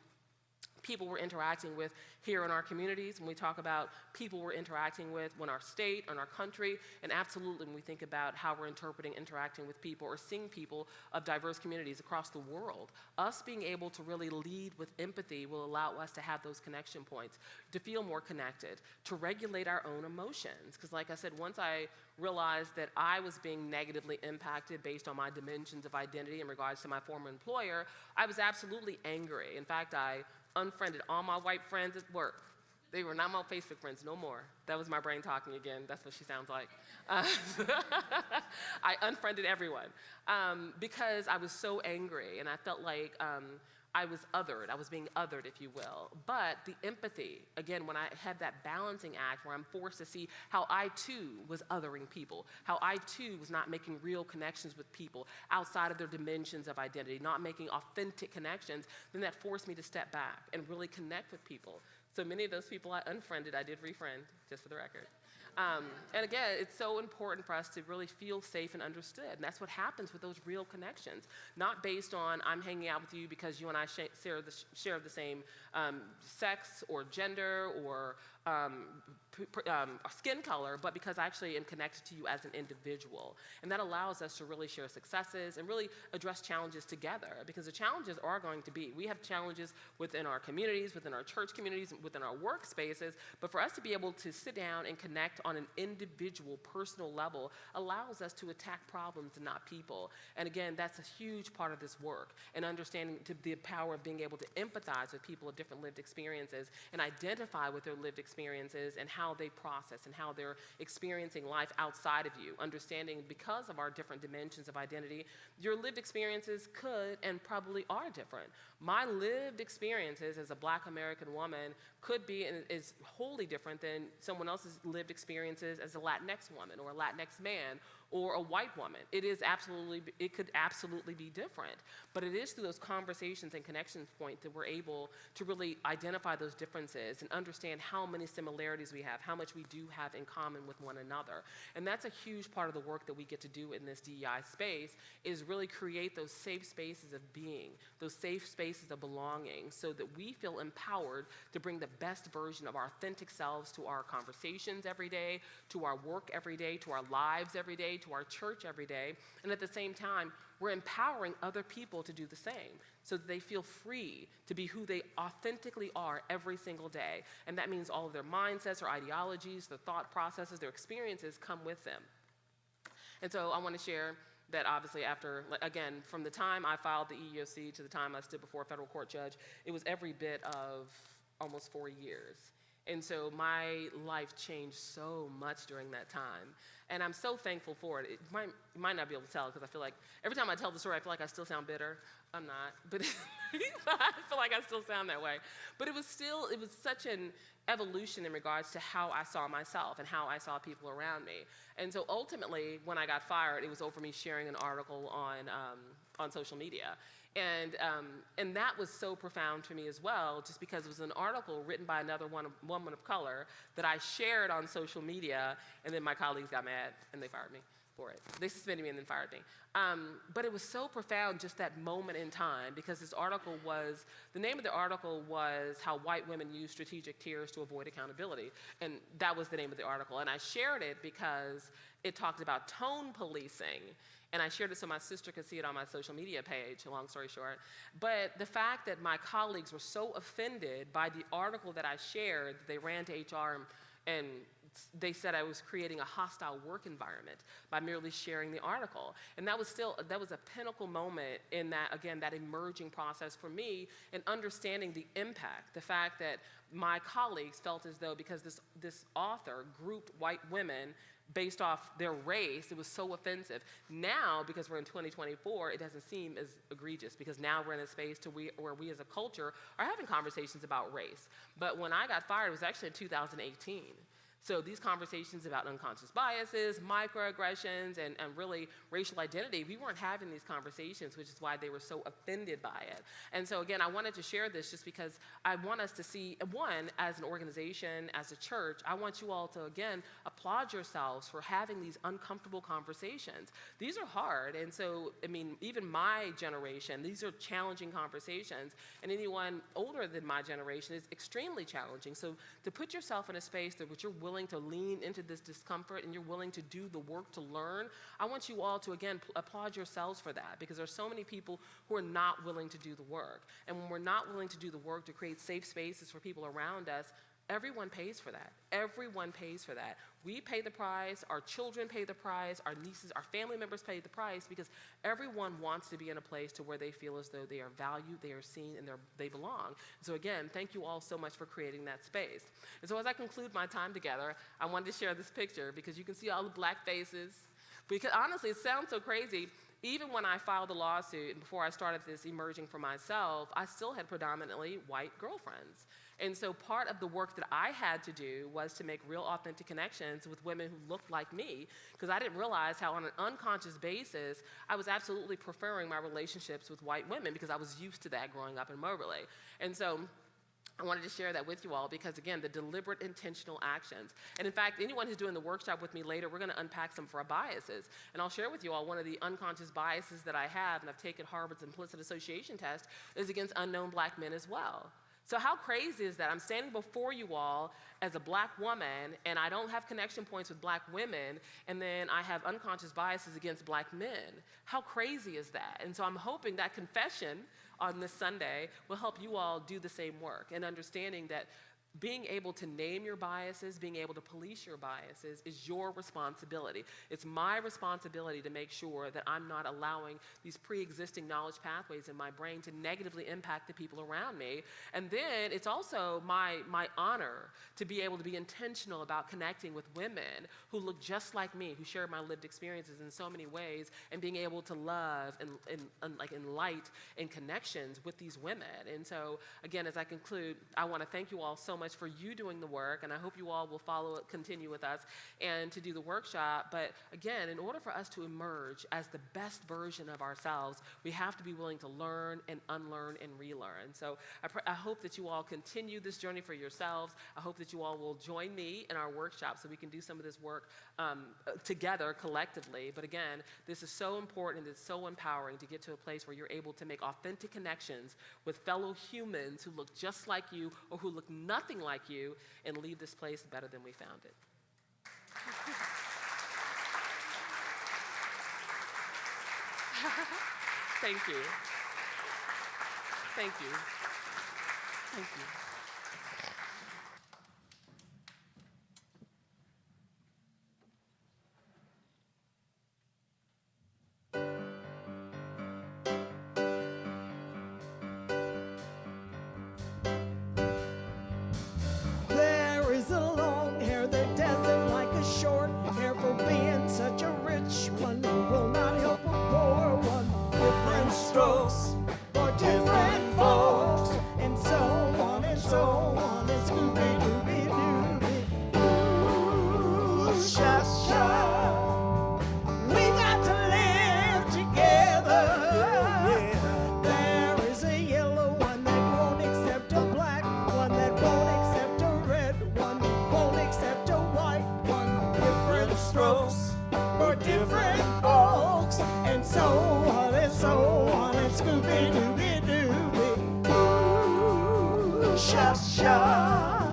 people we're interacting with here in our communities, when we talk about people we're interacting with in our state, in our country, and absolutely when we think about how we're interacting with people or seeing people of diverse communities across the world. Us being able to really lead with empathy will allow us to have those connection points, to feel more connected, to regulate our own emotions. Because like I said, once I realized that I was being negatively impacted based on my dimensions of identity in regards to my former employer, I was absolutely angry. In fact, I unfriended all my white friends at work. They were not my Facebook friends no more. That was my brain talking again. That's what she sounds like. I unfriended everyone because I was so angry, and I felt like I was othered. I was being othered, if you will. But the empathy, again, when I had that balancing act where I'm forced to see how I too was othering people, how I too was not making real connections with people outside of their dimensions of identity, not making authentic connections, then that forced me to step back and really connect with people. So many of those people I unfriended, I did refriend, just for the record. And again, it's so important for us to really feel safe and understood. And that's what happens with those real connections. Not based on, I'm hanging out with you because you and I share the same sex or gender or skin color, but because I actually am connected to you as an individual. And that allows us to really share successes and really address challenges together, because the challenges are going to be, we have challenges within our communities, within our church communities, within our workspaces, but for us to be able to sit down and connect on an individual, personal level allows us to attack problems and not people. And again, that's a huge part of this work, and understanding the power of being able to empathize with people of different lived experiences and identify with their lived experiences and how they process and how they're experiencing life outside of you. Understanding because of our different dimensions of identity, your lived experiences could and probably are different. My lived experiences as a Black American woman could be and is wholly different than someone else's lived experiences as a Latinx woman or a Latinx man or a white woman. It could absolutely be different. But it is through those conversations and connections points that we're able to really identify those differences and understand how many similarities we have, how much we do have in common with one another. And that's a huge part of the work that we get to do in this DEI space, is really create those safe spaces of being, those safe spaces of belonging, so that we feel empowered to bring the best version of our authentic selves to our conversations every day, to our work every day, to our lives every day, to our church every day. And at the same time, we're empowering other people to do the same, so that they feel free to be who they authentically are every single day. And that means all of their mindsets, their ideologies, their thought processes, their experiences come with them. And so I want to share that obviously after, again, from the time I filed the EEOC to the time I stood before a federal court judge, it was every bit of almost 4 years. And so my life changed so much during that time. And I'm so thankful for it. You might not be able to tell, because I feel like every time I tell the story, I feel like I still sound bitter. I'm not, but I feel like I still sound that way. But it was such an evolution in regards to how I saw myself and how I saw people around me. And so ultimately, when I got fired, it was over me sharing an article on social media. And that was so profound to me as well, just because it was an article written by another woman of color that I shared on social media, and then my colleagues got mad and they fired me for it. They suspended me and then fired me. But it was so profound, just that moment in time, because the name of the article was How White Women Use Strategic Tears to Avoid Accountability. And that was the name of the article. And I shared it because it talked about tone policing. And I shared it so my sister could see it on my social media page, long story short. But the fact that my colleagues were so offended by the article that I shared, they ran to HR and they said I was creating a hostile work environment by merely sharing the article. And that was a pinnacle moment in that, again, that emerging process for me in understanding the impact, the fact that my colleagues felt as though because this author grouped white women based off their race, it was so offensive. Now, because we're in 2024, it doesn't seem as egregious, because now we're in a space where we as a culture are having conversations about race. But when I got fired, it was actually in 2018. So these conversations about unconscious biases, microaggressions, and really racial identity, we weren't having these conversations, which is why they were so offended by it. And so again, I wanted to share this just because I want us to see, one, as an organization, as a church, I want you all to, again, applaud yourselves for having these uncomfortable conversations. These are hard, and so, I mean, even my generation, these are challenging conversations, and anyone older than my generation is extremely challenging. So to put yourself in a space that you're willing to lean into this discomfort and you're willing to do the work to learn, I want you all to, again, applaud yourselves for that, because there's so many people who are not willing to do the work. And when we're not willing to do the work to create safe spaces for people around us, everyone pays for that. Everyone pays for that. We pay the price, our children pay the price, our nieces, our family members pay the price, because everyone wants to be in a place to where they feel as though they are valued, they are seen, and they belong. So again, thank you all so much for creating that space. And so as I conclude my time together, I wanted to share this picture because you can see all the black faces. Because honestly, it sounds so crazy. Even when I filed the lawsuit and before I started this emerging for myself, I still had predominantly white girlfriends. And so part of the work that I had to do was to make real authentic connections with women who looked like me, because I didn't realize how on an unconscious basis, I was absolutely preferring my relationships with white women because I was used to that growing up in Moberly. And so I wanted to share that with you all because, again, the deliberate, intentional actions. And in fact, anyone who's doing the workshop with me later, we're going to unpack some of our biases. And I'll share with you all one of the unconscious biases that I have, and I've taken Harvard's implicit association test, is against unknown black men as well. So how crazy is that? I'm standing before you all as a black woman, and I don't have connection points with black women, and then I have unconscious biases against black men. How crazy is that? And so I'm hoping that confession on this Sunday will help you all do the same work, and understanding that being able to name your biases, being able to police your biases is your responsibility. It's my responsibility to make sure that I'm not allowing these pre-existing knowledge pathways in my brain to negatively impact the people around me. And then it's also my honor to be able to be intentional about connecting with women who look just like me, who share my lived experiences in so many ways, and being able to love and like in light and connections with these women. And so again, as I conclude, I want to thank you all so much for you doing the work, and I hope you all will continue with us and to do the workshop. But again, in order for us to emerge as the best version of ourselves, we have to be willing to learn and unlearn and relearn. So I hope that you all continue this journey for yourselves. I hope that you all will join me in our workshop so we can do some of this work together collectively. But again, this is so important and it's so empowering to get to a place where you're able to make authentic connections with fellow humans who look just like you or who look nothing like you, and leave this place better than we found it. Thank you. Thank you. Thank you. There is a long hair that doesn't like a short hair for being such a rich one who will not help a poor one. Different strokes for different folks, and so on and so on. And Scooby-Dooby-Dooby. Ooh, sha-sha. We got to live together. There is a yellow one that won't accept a black one, that won't accept a red one, won't accept a white one. Different strokes for different folks, and so on and so on. And Scooby-Dooby-Dooby. Ooh, sha-sha.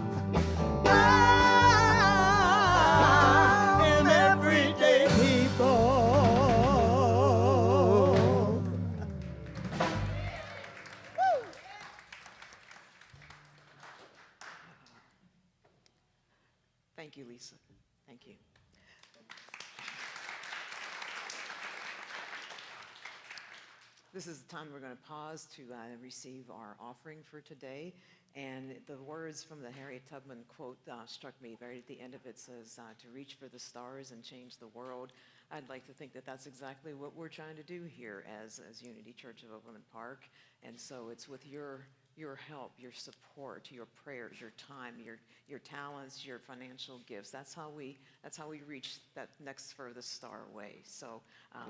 And everyday people. Thank you, Lisa. Thank you. This is the time we're going to pause to receive our offering for today. And the words from the Harriet Tubman quote struck me right at the end of it. Says, to reach for the stars and change the world. I'd like to think that that's exactly what we're trying to do here as Unity Church of Overland Park. And so it's with your your help, your support, your prayers, your time, your talents, your financial gifts. That's how we reach that next furthest star away. So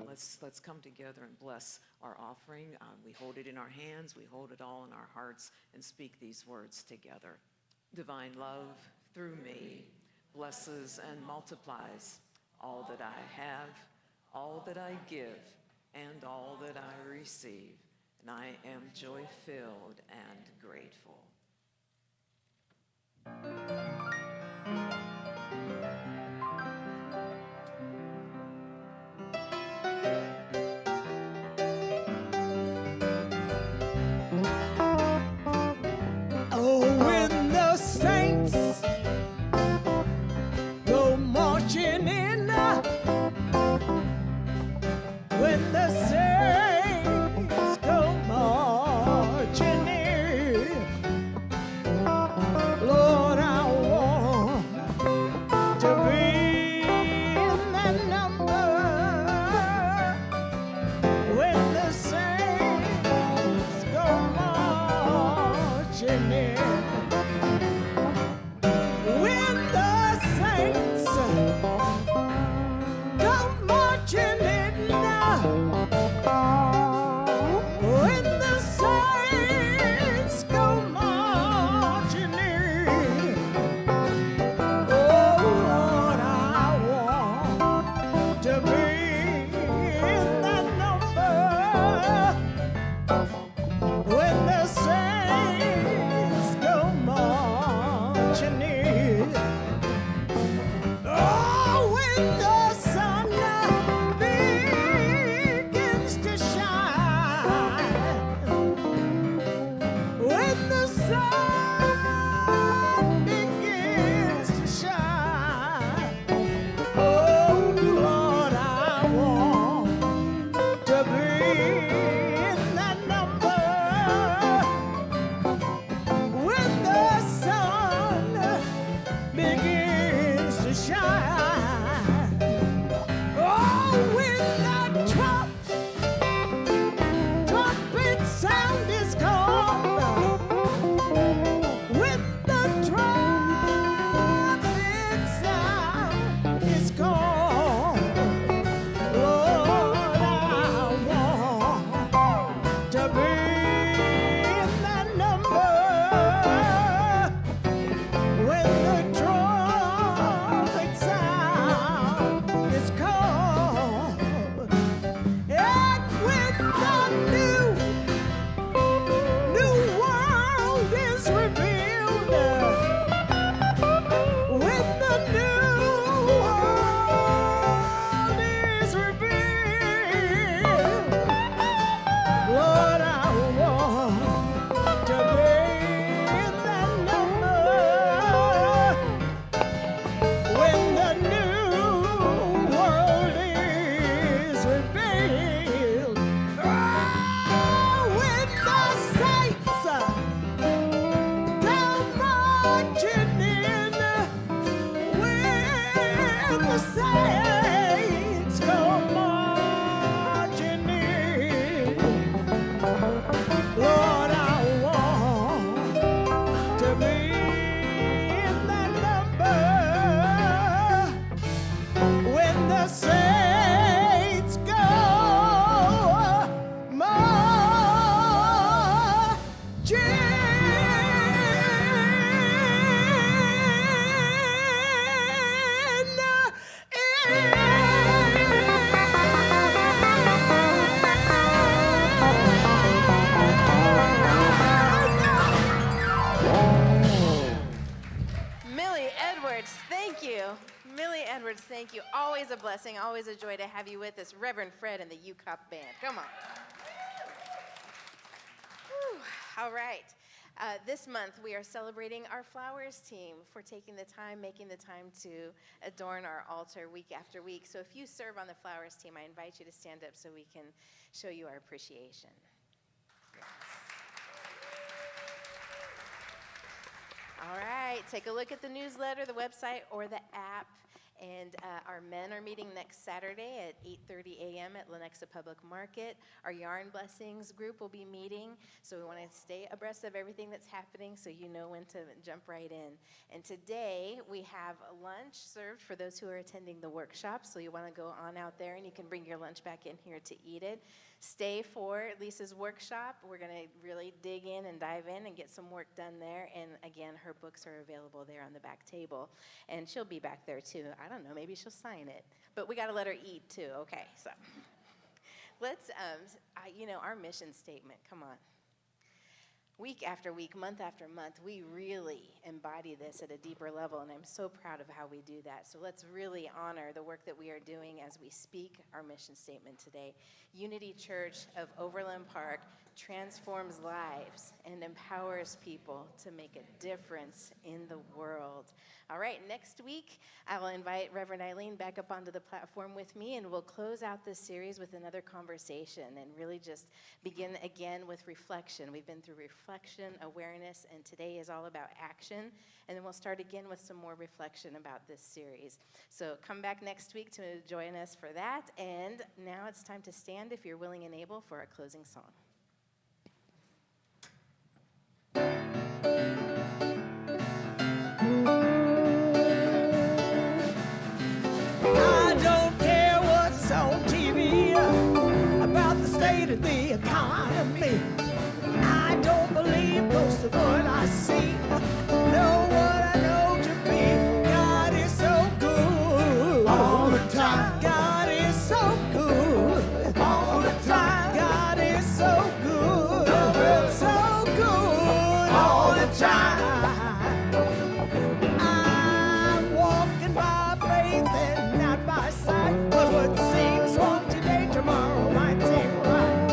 let's come together and bless our offering. We hold it in our hands, we hold it all in our hearts, and speak these words together. Divine love through me blesses and multiplies all that I have, all that I give, and all that I receive. And I am joy-filled and grateful. Oh, when the saints go marching in, when the saints go marching in, Lord, I want to be in that number. When the saints go marching in, when the saints go marching in, when the saints go marching in, oh Lord, I want to be in that number. When the saints go marching in, oh, when the sun begins to shine, when the sun begins to shine, oh Lord, I want to be in that number. When the sun begins to shine, oh, when that trumpet sound is called, when the trumpet sound is called, Lord, I want to be in that number. When the trumpet sound is called, and when the new world is revealed, when the new world is revealed, Lord, I want to be in that number. When the new world is revealed, oh, when the saints come marching in, when the saints go marching in, Lord, I want to be in that number. When the saints go Millie Edwards, thank you. Millie Edwards, thank you. Always a blessing, always a joy to have you with us. Reverend Fred and the UCOP Band. Come on. Whew. All right. This month we are celebrating our flowers team for taking the time, making the time to adorn our altar week after week. So if you serve on the flowers team, I invite you to stand up so we can show you our appreciation. All right, take a look at the newsletter, the website, or the app. And our men are meeting next Saturday at 8:30 a.m. at Lenexa Public Market. Our Yarn Blessings group will be meeting, so we want to stay abreast of everything that's happening so you know when to jump right in. And today we have lunch served for those who are attending the workshop, so you want to go on out there and you can bring your lunch back in here to eat it. Stay for Lisa's workshop. We're going to really dig in and dive in and get some work done there. And again, her books are available there on the back table. And she'll be back there too. I don't know, maybe she'll sign it. But we got to let her eat too. Okay, so let's, our mission statement, come on. Week after week, month after month, we really embody this at a deeper level, and I'm so proud of how we do that. So let's really honor the work that we are doing as we speak our mission statement today. Unity Church of Overland Park transforms lives and empowers people to make a difference in the world. All right, next week, I will invite Reverend Eileen back up onto the platform with me, and we'll close out this series with another conversation and really just begin again with reflection. We've been through reflection, awareness, and today is all about action. And then we'll start again with some more reflection about this series. So come back next week to join us for that. And now it's time to stand if you're willing and able for our closing song. I don't care what's on TV about the state of the economy. I don't believe most of what I see. Know what I know to be. God is so good all the time. God is so good all the time. God is so good, so good all the time. I'm walking by faith and not by sight. But what seems wrong today, tomorrow might seem right.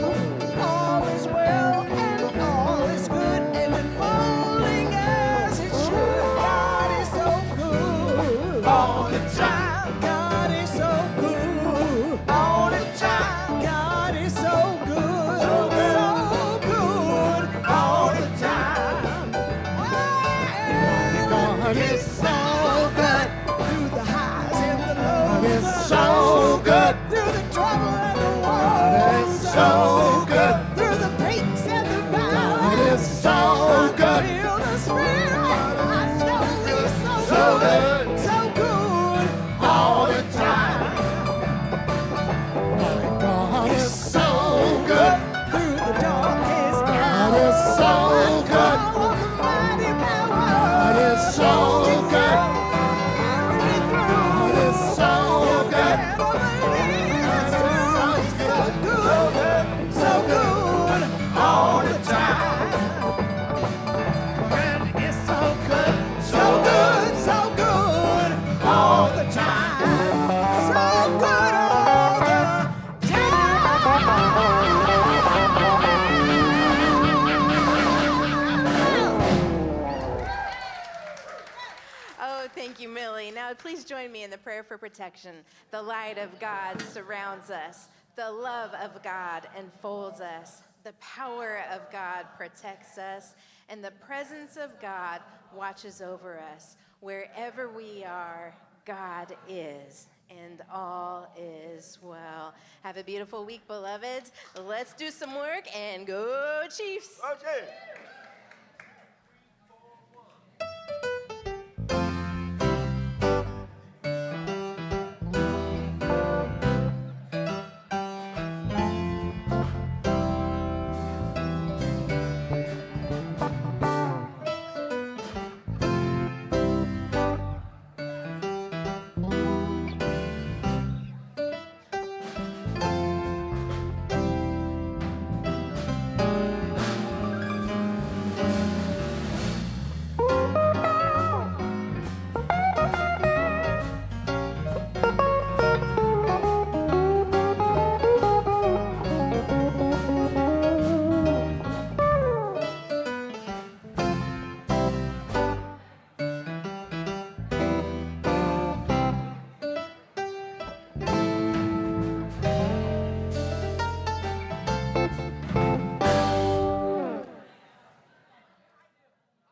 All is well and all is good and unfolding as it should. God is so good all the time. God is so good all the time. God is so good, so good all the time. God is so good through the highs and the lows. God is so good through the trouble and the woes. God is so good through the peaks and the valleys. God is so good. I feel the Spirit. I know He's so good, so good all the time. God is so good through the darkest hour. God is so good. All of the mighty power. God is so good. Carry me through. God is so good. So good, so good all the time. And it's so good, so good, so good all the time. So good all the time. Oh, thank you, Millie. Now, please join me in the prayer for protection. The light of God surrounds us. The love of God enfolds us. The power of God protects us. And the presence of God watches over us. Wherever we are, God is. And all is well. Have a beautiful week, beloveds. Let's do some work and go Chiefs. Okay.